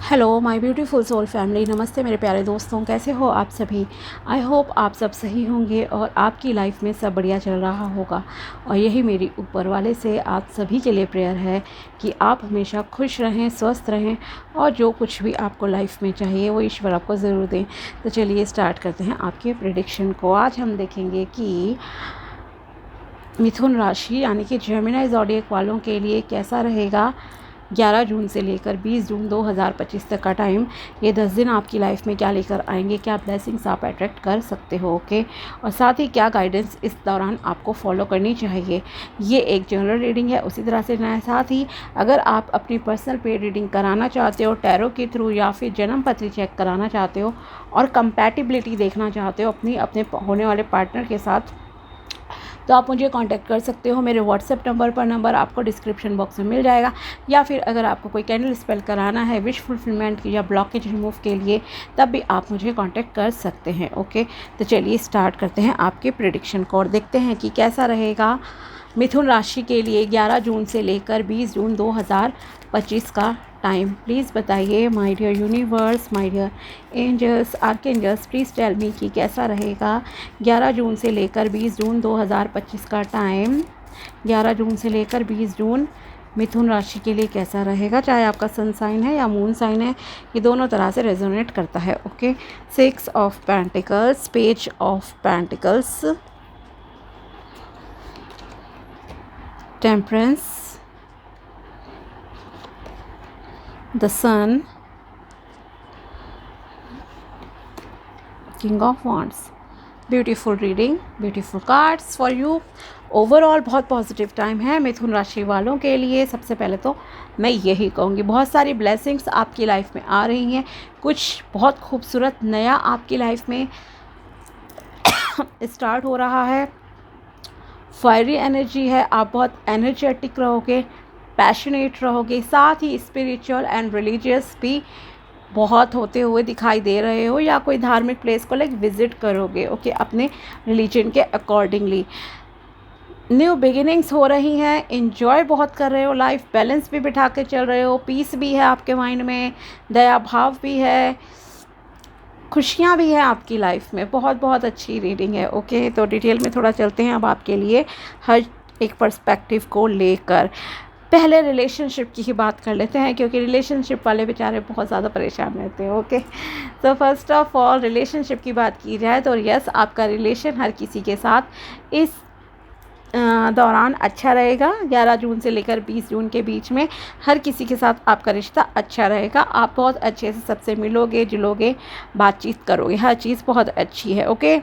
Hello my beautiful soul family. नमस्ते मेरे प्यारे दोस्तों, कैसे हो आप सभी। आई होप आप सब सही होंगे और आपकी लाइफ में सब बढ़िया चल रहा होगा। और यही मेरी ऊपर वाले से आप सभी के लिए प्रेयर है कि आप हमेशा खुश रहें, स्वस्थ रहें और जो कुछ भी आपको लाइफ में चाहिए वो ईश्वर आपको ज़रूर दें। तो चलिए स्टार्ट करते हैं आपके प्रेडिक्शन को। आज हम देखेंगे कि मिथुन राशि यानी कि जेमिनी ज़ोडिएक वालों के लिए कैसा रहेगा 11 जून से लेकर 20 जून 2025 तक का टाइम। ये 10 दिन आपकी लाइफ में क्या लेकर आएंगे, क्या ब्लेसिंग्स आप अट्रैक्ट कर सकते हो, ओके। और साथ ही क्या गाइडेंस इस दौरान आपको फॉलो करनी चाहिए। ये एक जनरल रीडिंग है, उसी तरह से साथ ही अगर आप अपनी पर्सनल पेड रीडिंग कराना चाहते हो टैरो के थ्रू या फिर जन्म पत्री चेक कराना चाहते हो और कंपैटिबिलिटी देखना चाहते हो अपने होने वाले पार्टनर के साथ, तो आप मुझे कांटेक्ट कर सकते हो। मेरे व्हाट्सएप नंबर पर, नंबर आपको डिस्क्रिप्शन बॉक्स में मिल जाएगा। या फिर अगर आपको कोई कैंडल स्पेल कराना है विश फुलफिलमेंट की या ब्लॉकेज रिमूव के लिए, तब भी आप मुझे कांटेक्ट कर सकते हैं, ओके। तो चलिए स्टार्ट करते हैं आपके प्रेडिक्शन को और देखते हैं कि कैसा रहेगा मिथुन राशि के लिए 11 जून से लेकर 20 जून 2025 का टाइम। प्लीज़ बताइए my dear universe, my dear angels, archangels, please tell me कि कैसा रहेगा 11 जून से लेकर 20 जून 2025 का टाइम। 11 जून से लेकर 20 जून मिथुन राशि के लिए कैसा रहेगा, चाहे आपका सन साइन है या मून साइन है, ये दोनों तरह से रेजोनेट करता है, okay. 6 of pentacles, page of pentacles, temperance, the sun, king of wands। Beautiful reading, beautiful cards for you. Overall बहुत पॉजिटिव टाइम है मिथुन राशि वालों के लिए। सबसे पहले तो मैं यही कहूँगी, बहुत सारी ब्लेसिंग्स आपकी लाइफ में आ रही हैं, कुछ बहुत खूबसूरत नया आपकी लाइफ में स्टार्ट हो रहा है। फायरी एनर्जी है, आप बहुत एनर्जेटिक रहोगे, पैशनेट रहोगे, साथ ही स्पिरिचुअल एंड रिलीजियस भी बहुत होते हुए दिखाई दे रहे हो, या कोई धार्मिक प्लेस को विजिट करोगे, ओके, अपने रिलीजन के अकॉर्डिंगली। न्यू बिगिनिंग्स हो रही हैं, इन्जॉय बहुत कर रहे हो, लाइफ बैलेंस भी बिठा के चल रहे हो, पीस भी है आपके माइंड में, दया भाव भी है, खुशियाँ भी हैं आपकी लाइफ में। बहुत बहुत अच्छी रीडिंग है, ओके। तो डिटेल में थोड़ा चलते हैं अब आपके लिए हर एक पर्सपेक्टिव को लेकर। पहले रिलेशनशिप की ही बात कर लेते हैं, क्योंकि रिलेशनशिप वाले बेचारे बहुत ज़्यादा परेशान रहते हैं, ओके। तो फर्स्ट ऑफ ऑल रिलेशनशिप की बात की जाए तो यस, आपका रिलेशन हर किसी के साथ इस दौरान अच्छा रहेगा। 11 जून से लेकर 20 जून के बीच में हर किसी के साथ आपका रिश्ता अच्छा रहेगा। आप बहुत अच्छे से सबसे मिलोगे, जुलोगे, बातचीत करोगे, हर चीज़ बहुत अच्छी है, ओके।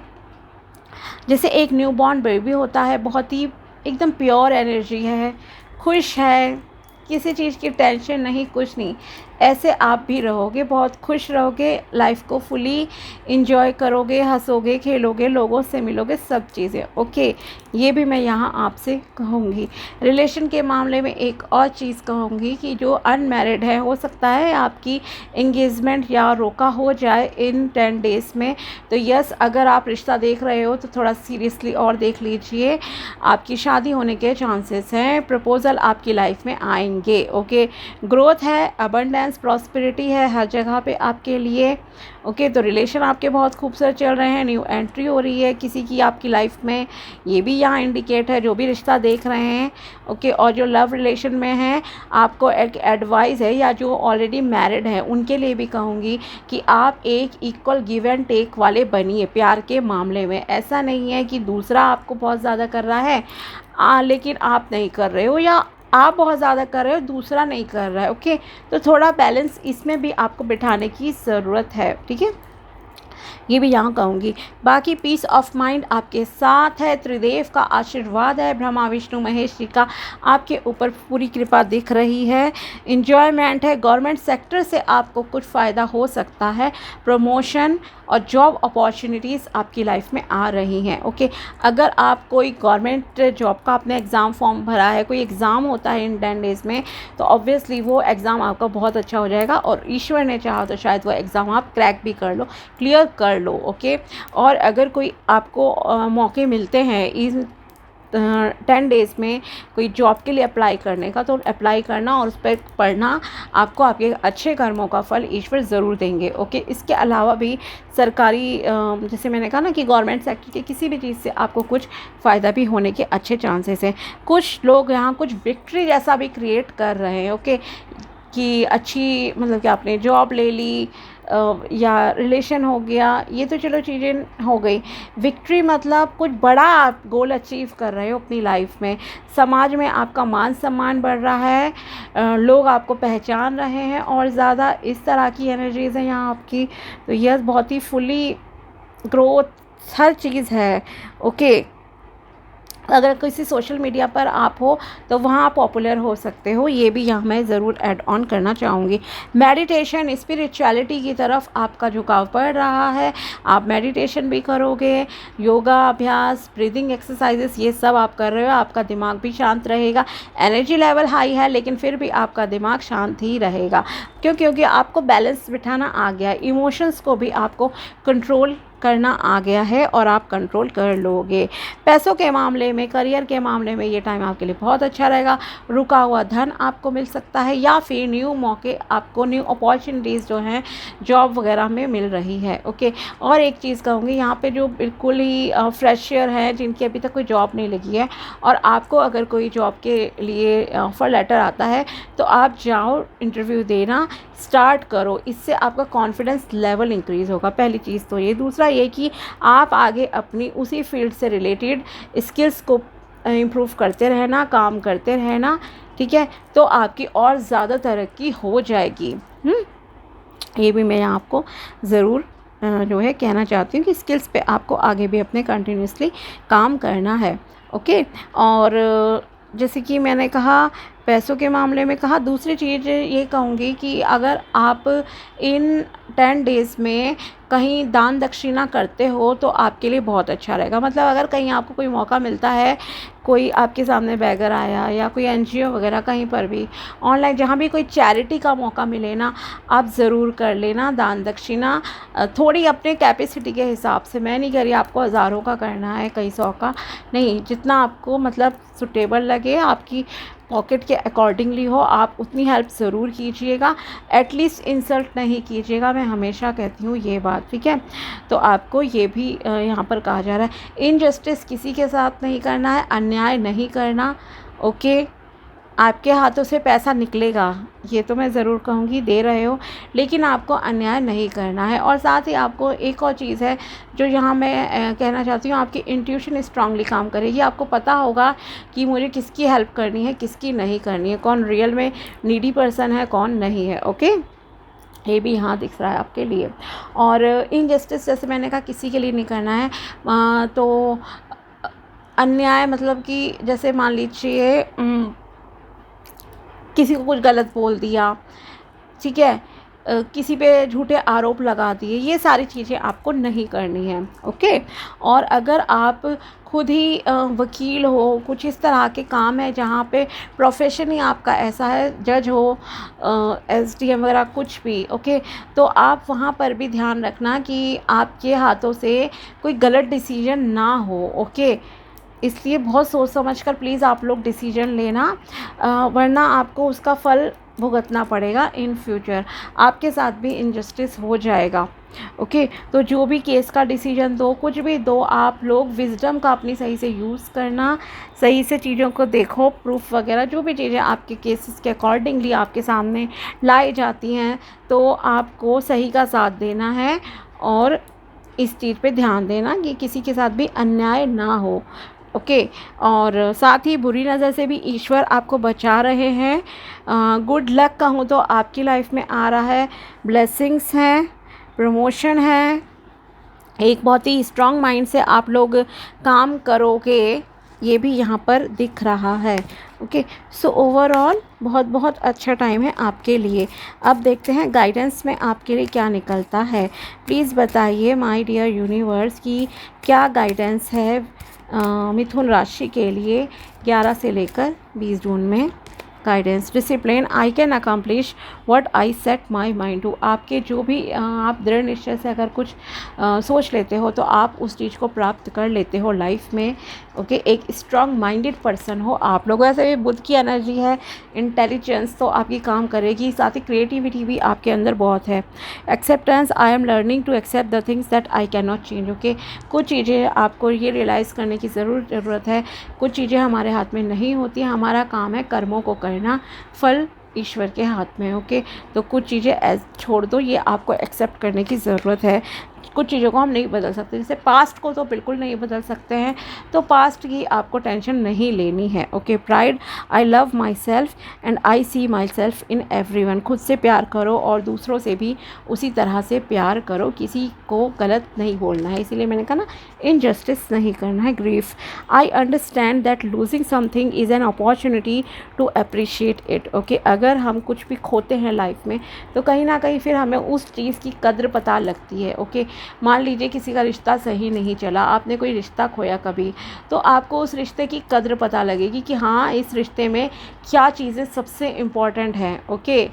जैसे एक न्यू बॉर्न बेबी होता है, बहुत ही एकदम प्योर एनर्जी है, खुश है, किसी चीज़ की टेंशन नहीं, कुछ नहीं। ऐसे आप भी रहोगे, बहुत खुश रहोगे, लाइफ को फुली इंजॉय करोगे, हंसोगे, खेलोगे, लोगों से मिलोगे, सब चीज़ें, ओके। ये भी मैं यहाँ आपसे कहूँगी। रिलेशन के मामले में एक और चीज़ कहूँगी कि जो अनमैरिड है, हो सकता है आपकी एंगेजमेंट या रोका हो जाए इन 10 डेज़ में। तो यस, अगर आप रिश्ता देख रहे हो तो थोड़ा सीरियसली और देख लीजिए, आपकी शादी होने के चांसेस हैं, प्रपोजल आपकी लाइफ में आएंगे, ओके। ग्रोथ है, अबंडेंस, प्रॉस्पेरिटी है हर जगह पे आपके लिए, ओके। तो रिलेशन आपके बहुत खूबसूरत चल रहे हैं, न्यू एंट्री हो रही है किसी की आपकी लाइफ में, ये भी यहाँ इंडिकेट है जो भी रिश्ता देख रहे हैं, ओके। और जो लव रिलेशन में हैं, आपको एक एडवाइस है, या जो ऑलरेडी मैरिड हैं उनके लिए भी कहूँगी कि आप एक इक्वल गिव एंड टेक वाले बनिए प्यार के मामले में। ऐसा नहीं है कि दूसरा आपको बहुत ज़्यादा कर रहा है लेकिन आप नहीं कर रहे हो, या आप बहुत ज़्यादा कर रहे हो दूसरा नहीं कर रहा है, ओके। तो थोड़ा बैलेंस इसमें भी आपको बिठाने की ज़रूरत है, ठीक है, ये भी यहाँ कहूँगी। बाकी पीस ऑफ माइंड आपके साथ है, त्रिदेव का आशीर्वाद है, ब्रह्मा विष्णु महेश जी का आपके ऊपर पूरी कृपा दिख रही है। इन्जॉयमेंट है, गवर्नमेंट सेक्टर से आपको कुछ फ़ायदा हो सकता है, प्रमोशन और जॉब अपॉर्चुनिटीज़ आपकी लाइफ में आ रही हैं, ओके। अगर आप कोई गवर्नमेंट जॉब का आपने एग्ज़ाम फॉर्म भरा है, कोई एग्ज़ाम होता है इन 10 डेज़ में, तो ऑब्वियसली वो एग्ज़ाम आपका बहुत अच्छा हो जाएगा, और ईश्वर ने चाहा तो शायद वो एग्ज़ाम आप क्रैक भी कर लो, क्लियर कर लो, ओके। और अगर कोई आपको मौके मिलते हैं 10 डेज़ में कोई जॉब के लिए अप्लाई करने का, तो अप्लाई करना और उस पर पढ़ना, आपको आपके अच्छे कर्मों का फल ईश्वर ज़रूर देंगे। ओके, इसके अलावा भी सरकारी जैसे मैंने कहा ना कि गवर्नमेंट सेक्टर के किसी भी चीज़ से आपको कुछ फ़ायदा भी होने के अच्छे चांसेस हैं। कुछ लोग यहाँ कुछ विक्ट्री जैसा भी क्रिएट कर रहे हैं। ओके, कि अच्छी मतलब कि आपने जॉब ले ली या रिलेशन हो गया, ये तो चलो चीज़ें हो गई। विक्ट्री मतलब कुछ बड़ा आप गोल अचीव कर रहे हो अपनी लाइफ में, समाज में आपका मान सम्मान बढ़ रहा है, लोग आपको पहचान रहे हैं और ज़्यादा इस तरह की एनर्जीज़ हैं यहाँ आपकी। तो यह बहुत ही फुली ग्रोथ हर चीज़ है। ओके, अगर किसी सोशल मीडिया पर आप हो तो वहाँ आप पॉपुलर हो सकते हो, ये भी यहाँ मैं ज़रूर ऐड ऑन करना चाहूँगी। मेडिटेशन स्पिरिचुअलिटी की तरफ आपका झुकाव पड़ रहा है, आप मेडिटेशन भी करोगे, योगा अभ्यास, ब्रीदिंग एक्सरसाइजेस, ये सब आप कर रहे हो, आपका दिमाग भी शांत रहेगा। एनर्जी लेवल हाई है लेकिन फिर भी आपका दिमाग शांत ही रहेगा, क्योंकि आपको बैलेंस बिठाना आ गया, इमोशंस को भी आपको कंट्रोल करना आ गया है और आप कंट्रोल कर लोगे। पैसों के मामले में, करियर के मामले में ये टाइम आपके लिए बहुत अच्छा रहेगा। रुका हुआ धन आपको मिल सकता है या फिर न्यू मौके आपको, न्यू अपॉर्चुनिटीज़ जो हैं जॉब वगैरह में मिल रही है। ओके, और एक चीज़ कहूँगी, यहाँ पे जो बिल्कुल ही फ्रेशर हैं जिनकी अभी तक कोई जॉब नहीं लगी है और आपको अगर कोई जॉब के लिए ऑफर लेटर आता है तो आप जाओ, इंटरव्यू देना स्टार्ट करो, इससे आपका कॉन्फिडेंस लेवल इंक्रीज़ होगा। पहली चीज़ तो ये। दूसरा ये कि आप आगे अपनी उसी फील्ड से रिलेटेड स्किल्स को इम्प्रूव करते रहना, काम करते रहना, ठीक है, तो आपकी और ज़्यादा तरक्की हो जाएगी। ये भी मैं आपको ज़रूर जो है कहना चाहती हूँ कि स्किल्स पे आपको आगे भी अपने कंटिन्यूसली काम करना है। ओके, और जैसे कि मैंने कहा पैसों के मामले में कहा, दूसरी चीज़ ये कहूँगी कि अगर आप इन 10 डेज़ में कहीं दान दक्षिणा करते हो तो आपके लिए बहुत अच्छा रहेगा। मतलब अगर कहीं आपको कोई मौका मिलता है, कोई आपके सामने बैगर आया या कोई एनजीओ वगैरह, कहीं पर भी ऑनलाइन जहाँ भी कोई चैरिटी का मौका मिले ना, आप ज़रूर कर लेना दान दक्षिणा, थोड़ी अपने कैपेसिटी के हिसाब से। मैं नहीं कह रही आपको हज़ारों का करना है, कई सौ का नहीं, जितना आपको मतलब सुटेबल लगे, आपकी पॉकेट के अकॉर्डिंगली हो, आप उतनी हेल्प ज़रूर कीजिएगा। एटलीस्ट इंसल्ट नहीं कीजिएगा, मैं हमेशा कहती हूँ ये बात, ठीक है। तो आपको ये भी यहाँ पर कहा जा रहा है, इनजस्टिस किसी के साथ नहीं करना है, अन्याय नहीं करना। ओके, आपके हाथों से पैसा निकलेगा, ये तो मैं ज़रूर कहूँगी, दे रहे हो, लेकिन आपको अन्याय नहीं करना है। और साथ ही आपको एक और चीज़ है जो यहाँ मैं कहना चाहती हूँ, आपकी इंट्यूशन स्ट्रांगली काम करेगी। आपको पता होगा कि मुझे किसकी हेल्प करनी है, किसकी नहीं करनी है, कौन रियल में नीडी पर्सन है, कौन नहीं है। ओके, ये भी यहाँ दिख रहा है आपके लिए। और इनजस्टिस जैसे मैंने कहा किसी के लिए नहीं करना है। तो अन्याय मतलब कि जैसे मान लीजिए किसी को कुछ गलत बोल दिया, ठीक है, किसी पे झूठे आरोप लगा दिए, ये सारी चीज़ें आपको नहीं करनी है। ओके, और अगर आप खुद ही वकील हो, कुछ इस तरह के काम है जहाँ पे प्रोफेशन ही आपका ऐसा है, जज हो, एसडीएम वगैरह कुछ भी, ओके, तो आप वहाँ पर भी ध्यान रखना कि आपके हाथों से कोई गलत डिसीजन ना हो। ओके, इसलिए बहुत सोच समझ कर प्लीज़ आप लोग डिसीजन लेना, वरना आपको उसका फल भुगतना पड़ेगा इन फ्यूचर, आपके साथ भी इनजस्टिस हो जाएगा। ओके, तो जो भी केस का डिसीजन दो, कुछ भी दो, आप लोग विजडम का अपनी सही से यूज़ करना, सही से चीज़ों को देखो, प्रूफ वगैरह जो भी चीज़ें आपके केसेस के अकॉर्डिंगली आपके सामने लाई जाती हैं, तो आपको सही का साथ देना है और इस चीज़ पे ध्यान देना कि किसी के साथ भी अन्याय ना हो। ओके, और साथ ही बुरी नज़र से भी ईश्वर आपको बचा रहे हैं। गुड लक कहूँ तो आपकी लाइफ में आ रहा है, ब्लेसिंग्स हैं, प्रमोशन है, एक बहुत ही स्ट्रॉन्ग माइंड से आप लोग काम करोगे, ये भी यहाँ पर दिख रहा है। ओके, सो ओवरऑल बहुत बहुत अच्छा टाइम है आपके लिए। अब देखते हैं गाइडेंस में आपके लिए क्या निकलता है। प्लीज़ बताइए माय डियर यूनिवर्स की क्या गाइडेंस है मिथुन राशि के लिए 11 से लेकर 20 जून में। Guidance discipline, I can accomplish what I set my mind to. आपके जो भी आप दृढ़ निश्चय से अगर कुछ सोच लेते हो तो आप उस चीज़ को प्राप्त कर लेते हो लाइफ में। ओके, एक स्ट्रांग माइंडेड पर्सन हो आप लोग। वैसे भी बुध की एनर्जी है, इंटेलिजेंस तो आपकी काम करेगी, साथ ही क्रिएटिविटी भी आपके अंदर बहुत है। Acceptance, I am learning to accept the things that I can not change. Okay, कुछ चीज़ें आपको ये रियलाइज़ करने की ज़रूरत है, कुछ चीज़ें हमारे हाथ में नहीं होती, हमारा काम है कर्मों को करना, फल ईश्वर के हाथ में। ओके, तो कुछ चीज़ें छोड़ दो, ये आपको एक्सेप्ट करने की ज़रूरत है। कुछ चीज़ों को हम नहीं बदल सकते, जैसे पास्ट को तो बिल्कुल नहीं बदल सकते हैं, तो पास्ट की आपको टेंशन नहीं लेनी है। Okay, pride, I love myself and I see myself in everyone. खुद से प्यार करो और दूसरों से भी उसी तरह से प्यार करो, किसी को गलत नहीं बोलना है, इसीलिए मैंने कहा ना इनजस्टिस नहीं करना है। Grief, I understand that losing something is an opportunity to appreciate it. Okay, अगर हम कुछ भी खोते हैं लाइफ में तो कहीं ना कहीं फिर हमें उस चीज़ की कद्र पता लगती है। ओके, मान लीजिए किसी का रिश्ता सही नहीं चला, आपने कोई रिश्ता खोया कभी, तो आपको उस रिश्ते की कद्र पता लगेगी कि हाँ, इस रिश्ते में क्या चीज़ें सबसे इम्पॉर्टेंट हैं। ओके,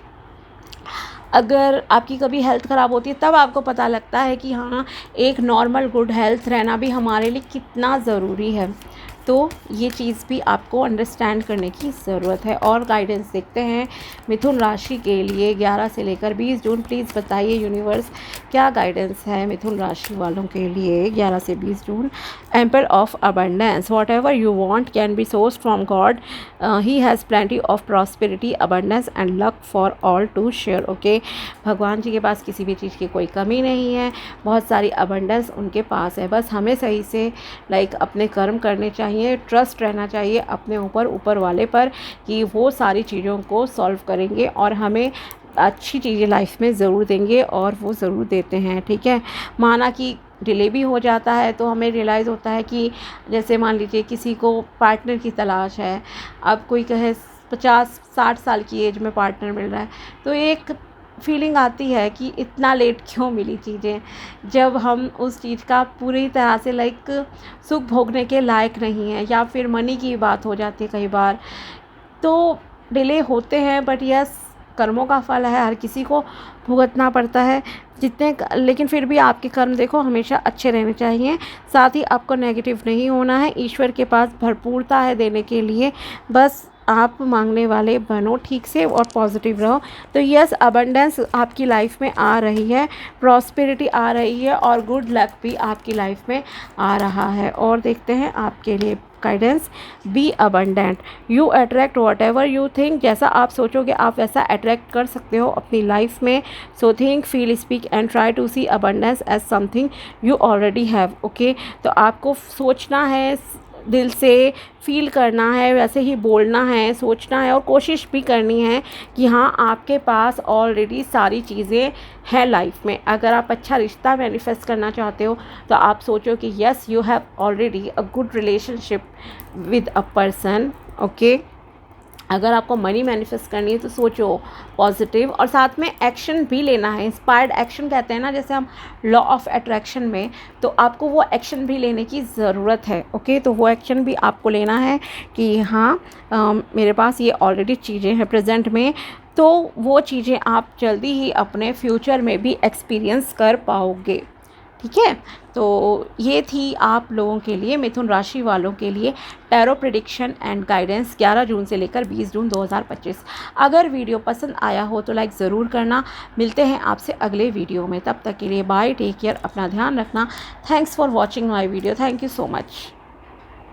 अगर आपकी कभी हेल्थ ख़राब होती है तब आपको पता लगता है कि हाँ, एक नॉर्मल गुड हेल्थ रहना भी हमारे लिए कितना ज़रूरी है। तो ये चीज़ भी आपको अंडरस्टैंड करने की ज़रूरत है। और गाइडेंस देखते हैं मिथुन राशि के लिए 11 से लेकर 20 जून। प्लीज़ बताइए यूनिवर्स क्या गाइडेंस है मिथुन राशि वालों के लिए 11 से 20 June. Empire of abundance, whatever you want can be source from God, he has plenty of prosperity, abundance and luck for all to share. Okay, भगवान जी के पास किसी भी चीज़ की कोई कमी नहीं है, बहुत सारी अबंडेंस उनके पास है। बस हमें सही से अपने कर्म करने चाहिए, ट्रस्ट रहना चाहिए अपने ऊपर वाले पर कि वो सारी चीज़ों को सॉल्व करेंगे और हमें अच्छी चीज़ें लाइफ में ज़रूर देंगे, और वो ज़रूर देते हैं। ठीक है, माना कि डिले भी हो जाता है तो हमें रियलाइज़ होता है कि जैसे मान लीजिए किसी को पार्टनर की तलाश है, अब कोई कहे 50-60 साल की एज में पार्टनर मिल रहा है, तो एक फीलिंग आती है कि इतना लेट क्यों मिली चीज़ें, जब हम उस चीज़ का पूरी तरह से सुख भोगने के लायक नहीं है, या फिर मनी की बात हो जाती है कई बार, तो डिले होते हैं। बट यस, कर्मों का फल है, हर किसी को भुगतना पड़ता है लेकिन फिर भी आपके कर्म देखो हमेशा अच्छे रहने चाहिए, साथ ही आपको नेगेटिव नहीं होना है। ईश्वर के पास भरपूरता है देने के लिए, बस आप मांगने वाले बनो ठीक से और पॉजिटिव रहो। तो यस, अबंडेंस आपकी लाइफ में आ रही है, प्रॉस्पेरिटी आ रही है, और गुड लक भी आपकी लाइफ में आ रहा है। और देखते हैं आपके लिए guidance, be abundant, you attract whatever you think. जैसा आप सोचोगे आप वैसा अट्रैक्ट कर सकते हो अपनी लाइफ में। So think, feel, speak and try to see abundance as something you already have. Okay, तो आपको सोचना है, दिल से फील करना है, वैसे ही बोलना है, सोचना है, और कोशिश भी करनी है कि हाँ, आपके पास ऑलरेडी सारी चीज़ें हैं लाइफ में। अगर आप अच्छा रिश्ता मैनिफेस्ट करना चाहते हो तो आप सोचो कि yes, you have already a good relationship with a person. Okay, अगर आपको मनी मैनिफेस्ट करनी है तो सोचो पॉजिटिव, और साथ में एक्शन भी लेना है। इंस्पायर्ड एक्शन कहते हैं ना, जैसे हम लॉ ऑफ अट्रैक्शन में, तो आपको वो एक्शन भी लेने की ज़रूरत है। ओके, तो वो एक्शन भी आपको लेना है कि हाँ, मेरे पास ये ऑलरेडी चीज़ें हैं प्रेजेंट में, तो वो चीज़ें आप जल्दी ही अपने फ्यूचर में भी एक्सपीरियंस कर पाओगे। ठीक है, तो ये थी आप लोगों के लिए, मिथुन राशि वालों के लिए टैरो प्रेडिक्शन एंड गाइडेंस 11 जून से लेकर 20 जून 2025। अगर वीडियो पसंद आया हो तो लाइक ज़रूर करना। मिलते हैं आपसे अगले वीडियो में, तब तक के लिए बाय, टेक केयर, अपना ध्यान रखना। Thanks for watching my video, thank you so much.